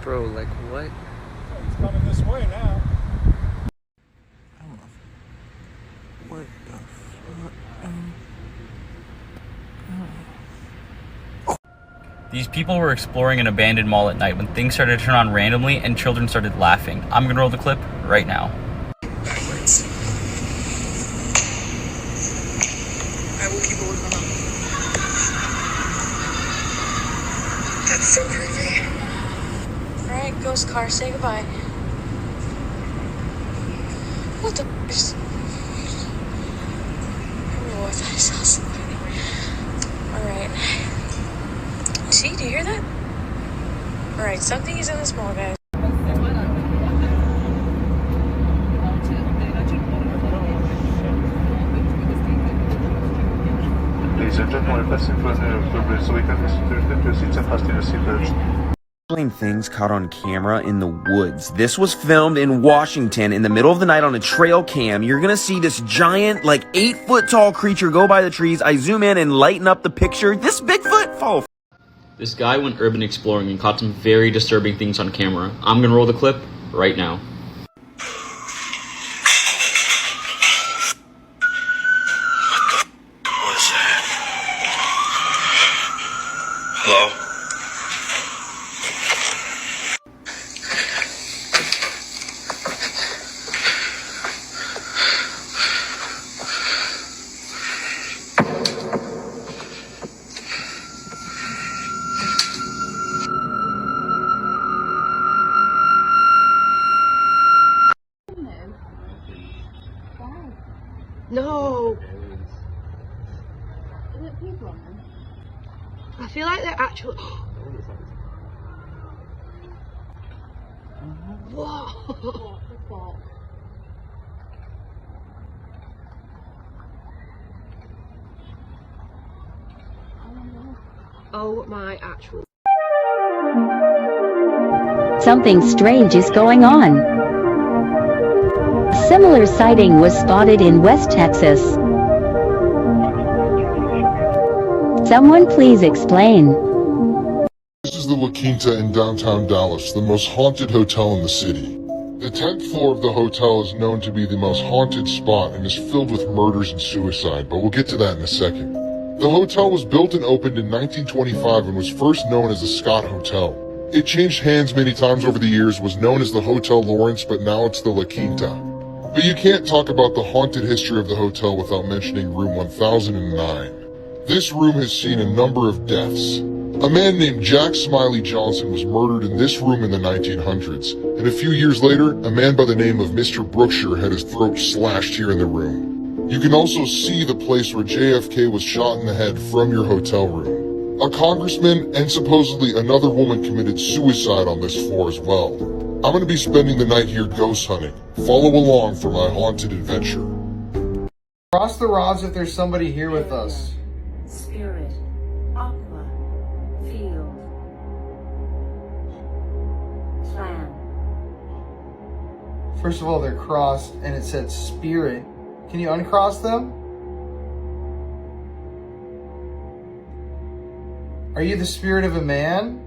Bro, like what? It's coming this way now. I don't know. What the fuck? These people were exploring an abandoned mall at night when things started to turn on randomly and children started laughing. I'm gonna roll the clip right now. Backwards. I will keep a look on. That's so creepy. Alright, ghost car, say goodbye. What the f***? Oh, I thought I saw somebody. Alright. See, do you hear that? Alright, something is in this mall, guys. Ladies and gentlemen, passing for the so we can listen to seats and fasten your seatbelts. Things caught on camera in the woods. This was filmed in Washington in the middle of the night on a trail cam. You're gonna see this giant, like 8-foot tall creature go by the trees. I zoom in and lighten up the picture. This Bigfoot fall. This guy went urban exploring and caught some very disturbing things on camera. I'm gonna roll the clip right now. What is that? Hello? No! Is it people? I feel like they're actually. Whoa! Oh my actual. Something strange is going on. A similar sighting was spotted in West Texas. Someone please explain. This is the La Quinta in downtown Dallas, the most haunted hotel in the city. The 10th floor of the hotel is known to be the most haunted spot and is filled with murders and suicide, but we'll get to that in a second. The hotel was built and opened in 1925 and was first known as the Scott Hotel. It changed hands many times over the years, was known as the Hotel Lawrence, but now it's the La Quinta. But you can't talk about the haunted history of the hotel without mentioning room 1009. This room has seen a number of deaths. A man named Jack Smiley Johnson was murdered in this room in the 1900s, and a few years later, a man by the name of Mr. Brookshire had his throat slashed here in the room. You can also see the place where JFK was shot in the head from your hotel room. A congressman and supposedly another woman committed suicide on this floor as well. I'm going to be spending the night here ghost hunting. Follow along for my haunted adventure. Cross the rods if there's somebody here with us. Spirit, aqua, field, plan. First of all, they're crossed and it said spirit. Can you uncross them? Are you the spirit of a man?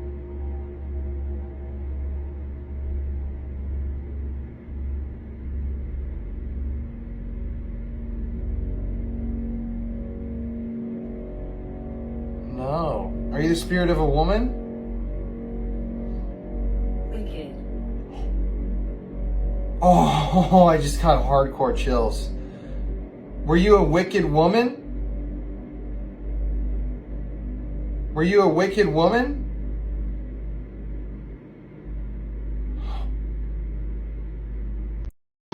No. Are you the spirit of a woman? Wicked. Oh, I just got hardcore chills. Were you a wicked woman? Were you a wicked woman?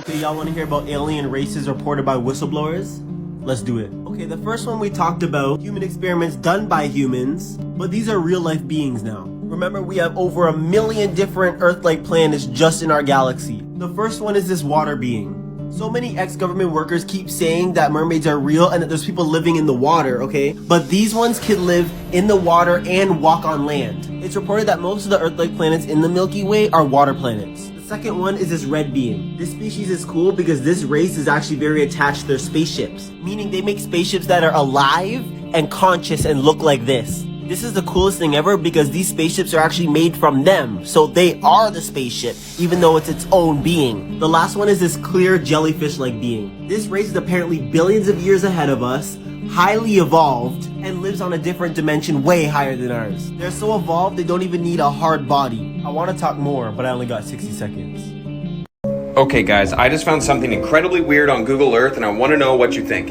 Okay, y'all want to hear about alien races reported by whistleblowers? Let's do it. Okay, the first one we talked about, human experiments done by humans, but these are real life beings now. Remember, we have over 1 million different Earth-like planets just in our galaxy. The first one is this water being. So many ex-government workers keep saying that mermaids are real and that there's people living in the water, okay? But these ones can live in the water and walk on land. It's reported that most of the Earth-like planets in the Milky Way are water planets. The second one is this red being. This species is cool because this race is actually very attached to their spaceships, meaning they make spaceships that are alive and conscious and look like this. This is the coolest thing ever because these spaceships are actually made from them. So they are the spaceship, even though it's its own being. The last one is this clear jellyfish-like being. This race is apparently billions of years ahead of us, highly evolved, and lives on a different dimension way higher than ours. They're so evolved they don't even need a hard body. I want to talk more, but I only got 60 seconds. Okay guys, I just found something incredibly weird on Google Earth and I want to know what you think.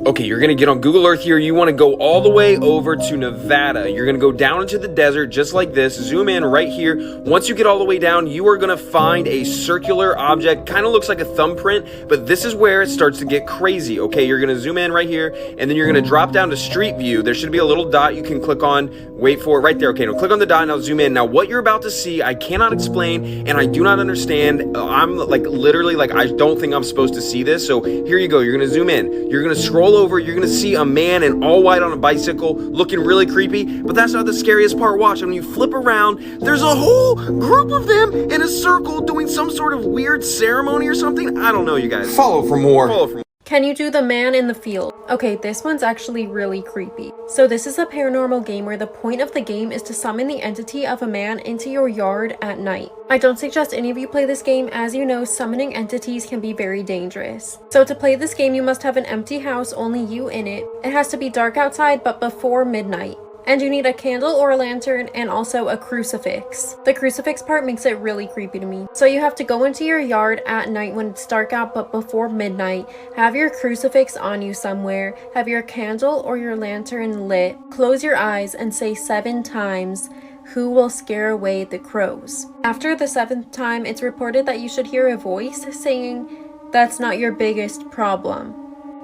Okay, you're gonna get on Google Earth here. You wanna go all the way over to Nevada. You're gonna go down into the desert just like this. Zoom in right here. Once you get all the way down, you are gonna find a circular object. Kind of looks like a thumbprint, but this is where it starts to get crazy. Okay, you're gonna zoom in right here, and then you're gonna drop down to Street View. There should be a little dot you can click on. Wait for it right there. Okay, now click on the dot and I'll zoom in. Now what you're about to see, I cannot explain, and I do not understand. I'm like literally like, I don't think I'm supposed to see this. So here you go. You're gonna zoom in. You're gonna scroll over, you're gonna see a man in all white on a bicycle looking really creepy, but that's not the scariest part. Watch, when you flip around, there's a whole group of them in a circle doing some sort of weird ceremony or something. I don't know, you guys. Follow for more. Can you do the man in the field? Okay, this one's actually really creepy. So this is a paranormal game where the point of the game is to summon the entity of a man into your yard at night. I don't suggest any of you play this game, as you know summoning entities can be very dangerous. So to play this game you must have an empty house, only you in it. It has to be dark outside but before midnight. And you need a candle or a lantern and also a crucifix. The crucifix part makes it really creepy to me. So you have to go into your yard at night when it's dark out but before midnight, have your crucifix on you somewhere, have your candle or your lantern lit, close your eyes and say 7 times, "Who will scare away the crows?" After the 7th time, it's reported that you should hear a voice saying, "That's not your biggest problem."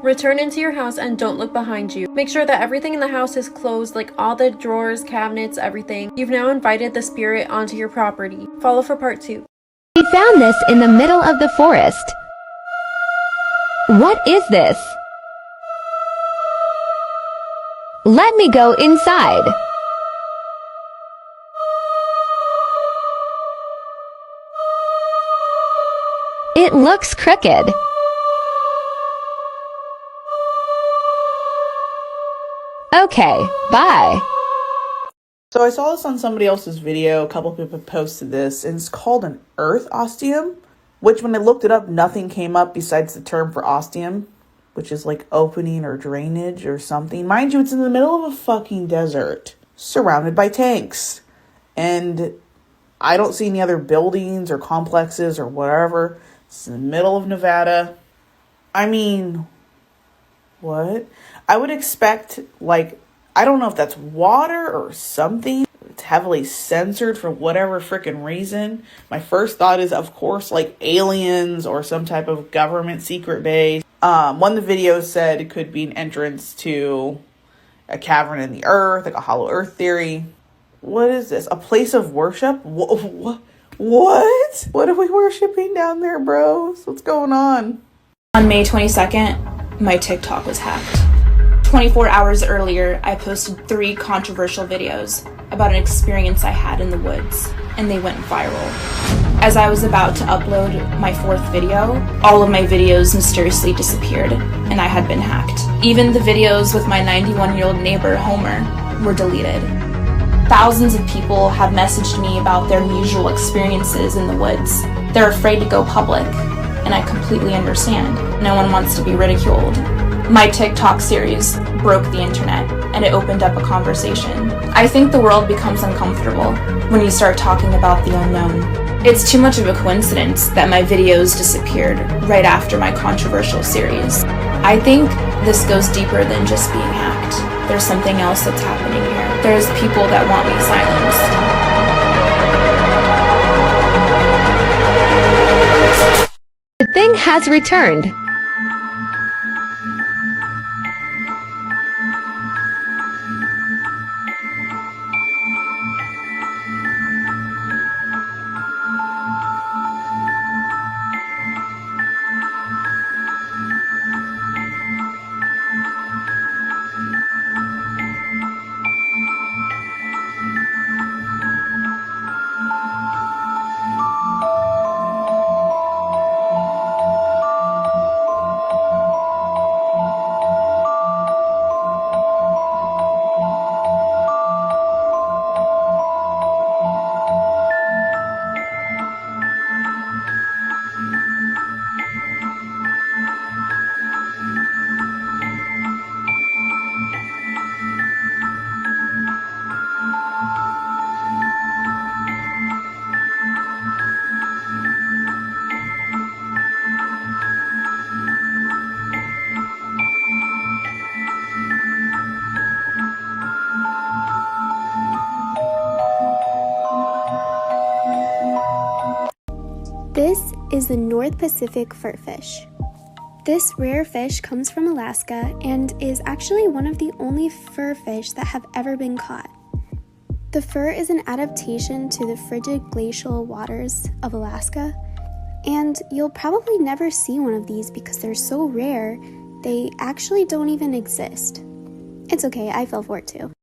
Return into your house and don't look behind you. Make sure that everything in the house is closed, like all the drawers, cabinets, everything. You've now invited the spirit onto your property. Follow for part 2. We found this in the middle of the forest. What is this? Let me go inside. It looks crooked. Okay, bye. So I saw this on somebody else's video. A couple people posted this, and it's called an earth ostium, which when I looked it up, nothing came up besides the term for ostium, which is like opening or drainage or something. Mind you, it's in the middle of a fucking desert, surrounded by tanks. And I don't see any other buildings or complexes or whatever. It's in the middle of Nevada. I mean, what? I would expect, like, I don't know if that's water or something. It's heavily censored for whatever freaking reason. My first thought is, of course, like aliens or some type of government secret base. One of the videos said it could be an entrance to a cavern in the earth, like a hollow earth theory. What is this? A place of worship? What? What are we worshiping down there, bros? What's going on? On May 22nd, my TikTok was hacked. 24 hours earlier, I posted 3 controversial videos about an experience I had in the woods, and they went viral. As I was about to upload my 4th video, all of my videos mysteriously disappeared, and I had been hacked. Even the videos with my 91-year-old neighbor, Homer, were deleted. Thousands of people have messaged me about their unusual experiences in the woods. They're afraid to go public, and I completely understand. No one wants to be ridiculed. My TikTok series broke the internet, and it opened up a conversation. I think the world becomes uncomfortable when you start talking about the unknown. It's too much of a coincidence that my videos disappeared right after my controversial series. I think this goes deeper than just being hacked. There's something else that's happening here. There's people that want me silenced. The thing has returned. This is the North Pacific furfish. This rare fish comes from Alaska and is actually one of the only fur fish that have ever been caught. The fur is an adaptation to the frigid glacial waters of Alaska, and you'll probably never see one of these because they're so rare, they actually don't even exist. It's okay, I fell for it too.